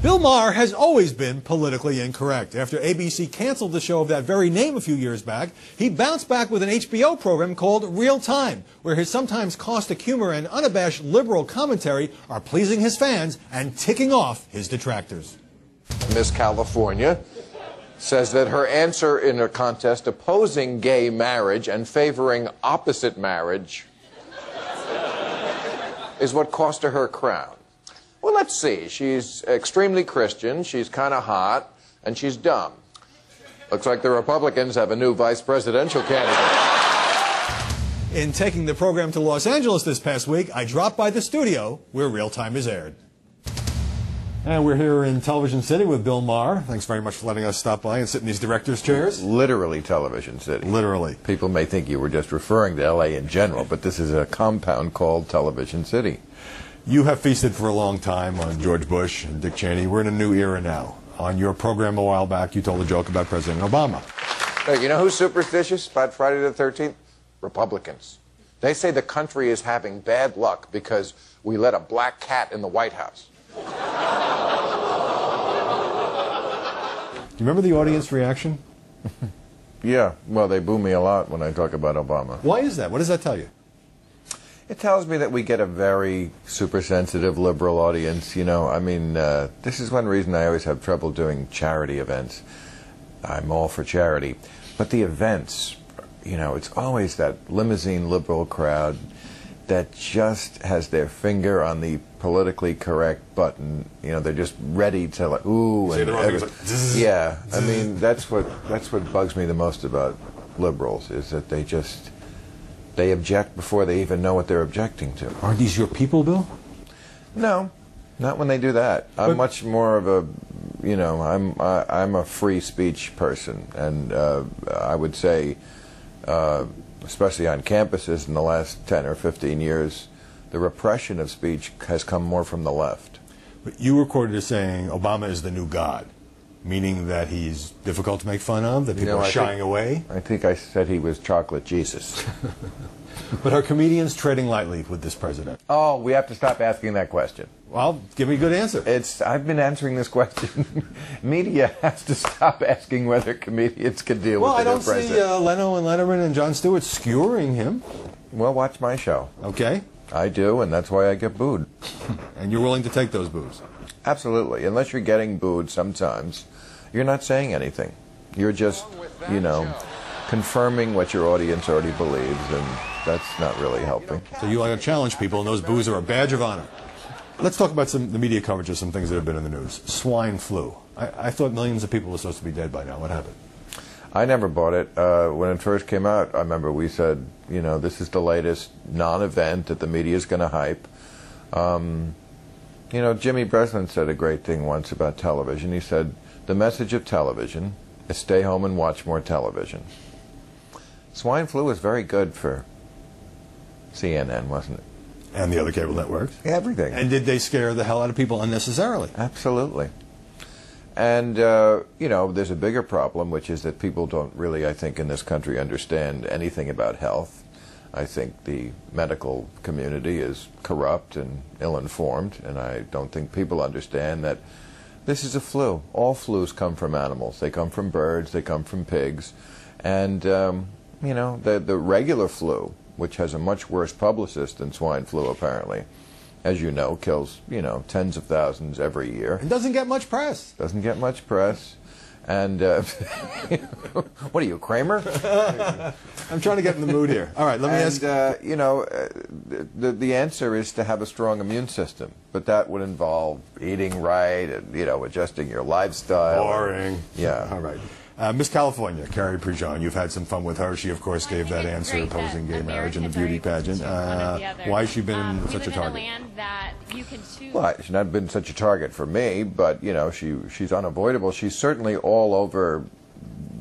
Bill Maher has always been politically incorrect. After ABC canceled the show of that very name a few years back, he bounced back with an HBO program called Real Time, where his sometimes caustic humor and unabashed liberal commentary are pleasing his fans and ticking off his detractors. Miss California says that her answer in a contest opposing gay marriage and favoring opposite marriage is what cost her her crown. Well, let's see. She's extremely Christian, she's kind of hot, and she's dumb. Looks like the Republicans have a new vice presidential candidate. In taking the program to Los Angeles this past week, I dropped by the studio where Real Time is aired. And we're here in Television City with Bill Maher. Thanks very much for letting us stop by and sit in these director's chairs. Literally Television City. Literally. People may think you were just referring to L.A. in general, but this is a compound called Television City. You have feasted for a long time on George Bush and Dick Cheney. We're in a new era now. On your program a while back, you told a joke about President Obama. Hey, you know who's superstitious about Friday the 13th? Republicans. They say the country is having bad luck because we let a black cat in the White House. Do you remember the audience reaction? Yeah, well, they boo me a lot when I talk about Obama. Why is that? What does that tell you? It tells me that we get a very super-sensitive liberal audience, you know. I mean, this is one reason I always have trouble doing charity events. I'm all for charity. But the events, you know, it's always that limousine liberal crowd that just has their finger on the politically correct button. You know, they're just ready to, like, ooh. And yeah, I mean, that's what bugs me the most about liberals, is that they object before they even know what they're objecting to. Aren't these your people, Bill? No, not when they do that. I'm much more of a, you know, I'm a free speech person, and I would say, especially on campuses in the last 10 or 15 years, the repression of speech has come more from the left. But you were quoted as saying Obama is the new God, meaning that he's difficult to make fun of, that people are shying away? I think I said he was chocolate Jesus. But are comedians treading lightly with this president? Oh, we have to stop asking that question. Well, give me a good answer. I've been answering this question. Media has to stop asking whether comedians can deal with the new president. Well, I don't see Leno and Letterman and Jon Stewart skewering him. Well, watch my show. Okay. I do, and that's why I get booed. And you're willing to take those boos? Absolutely. Unless you're getting booed sometimes, you're not saying anything. You're just, you know, confirming what your audience already believes, and that's not really helping. So you like to challenge people, and those boos are a badge of honor. Let's talk about the media coverage of some things that have been in the news. Swine flu. I thought millions of people were supposed to be dead by now. What happened? I never bought it. When it first came out, I remember we said, you know, this is the latest non-event that the media is going to hype. You know, Jimmy Breslin said a great thing once about television. He said, the message of television is stay home and watch more television. Swine flu was very good for CNN, wasn't it? And the other cable networks? Everything. And did they scare the hell out of people unnecessarily? Absolutely. And, you know, there's a bigger problem, which is that people don't really, I think, in this country understand anything about health. I think the medical community is corrupt and ill-informed, and I don't think people understand that this is a flu. All flus come from animals. They come from birds, they come from pigs. And, you know, the regular flu, which has a much worse publicist than swine flu, apparently, as you know, kills, you know, tens of thousands every year. It doesn't get much press. Doesn't get much press. And, what are you, Kramer? I'm trying to get in the mood here. All right, let me ask. You know, the answer is to have a strong immune system. But that would involve eating right and, you know, adjusting your lifestyle. Boring. Yeah. All right. Miss California, Carrie Prejean, you've had some fun with her. She, of course, gave that answer opposing gay marriage in the beauty pageant. Why has she been such a target? Well, she's not been such a target for me, but, you know, she's unavoidable. She's certainly all over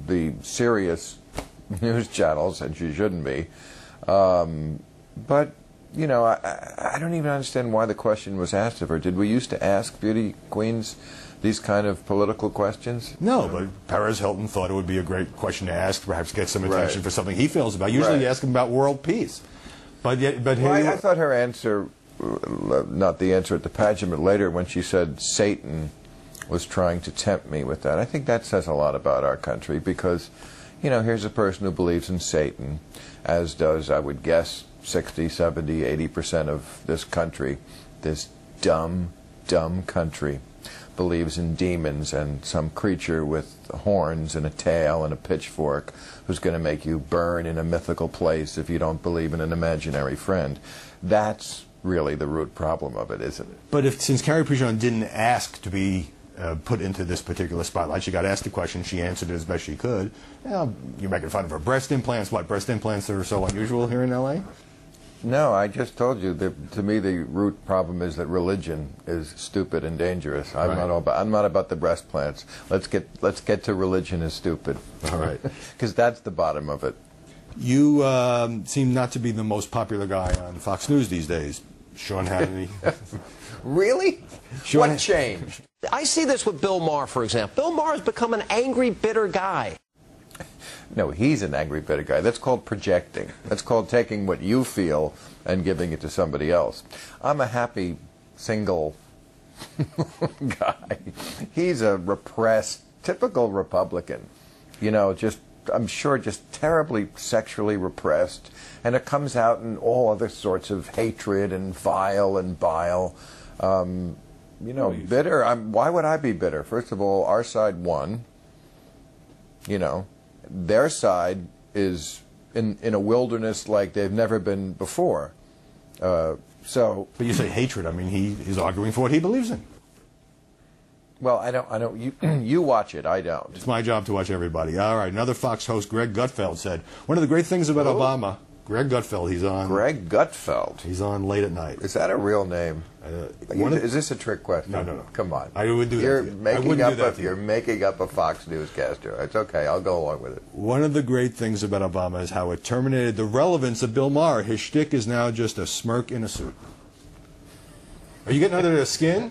the serious news channels, and she shouldn't be. But, you know, I don't even understand why the question was asked of her. Did we used to ask beauty queens these kind of political questions? No, but Perez Hilton thought it would be a great question to ask, perhaps get some attention for something he feels about. Usually you ask him about world peace. But I thought her answer, not the answer at the pageant, but later when she said Satan was trying to tempt me with that. I think that says a lot about our country because, you know, here's a person who believes in Satan, as does, I would guess, 60, 70, 80% of this country. This dumb, dumb country believes in demons and some creature with horns and a tail and a pitchfork who's going to make you burn in a mythical place if you don't believe in an imaginary friend. That's really the root problem of it, isn't it? But since Carrie Prejean didn't ask to be put into this particular spotlight, she got asked the question, she answered it as best she could. Now, you're making fun of her breast implants. What, breast implants are so unusual here in L.A.? No, I just told you that to me the root problem is that religion is stupid and dangerous. I'm not about the breast plants. Let's get to religion is stupid. All right. Because that's the bottom of it. You seem not to be the most popular guy on Fox News these days. Sean Hannity. Really? What changed? I see this with Bill Maher, for example. Bill Maher has become an angry, bitter guy. No, he's an angry, bitter guy. That's called projecting. That's called taking what you feel and giving it to somebody else. I'm a happy, single guy. He's a repressed, typical Republican. You know, I'm sure just terribly sexually repressed. And it comes out in all other sorts of hatred and vile and bile. You know, bitter. Why would I be bitter? First of all, our side won. You know, their side is in a wilderness like they've never been before. But you say hatred. I mean, he's arguing for what he believes in. Well, I don't. You watch it. I don't. It's my job to watch everybody. All right. Another Fox host, Greg Gutfeld, said one of the great things about Obama. Greg Gutfeld. He's on. Greg Gutfeld. He's on late at night. Is that a real name? Is this a trick question? No. Come on. I would do you're that. You're making up a Fox newscaster. It's okay. I'll go along with it. One of the great things about Obama is how it terminated the relevance of Bill Maher. His shtick is now just a smirk in a suit. Are you getting under the skin?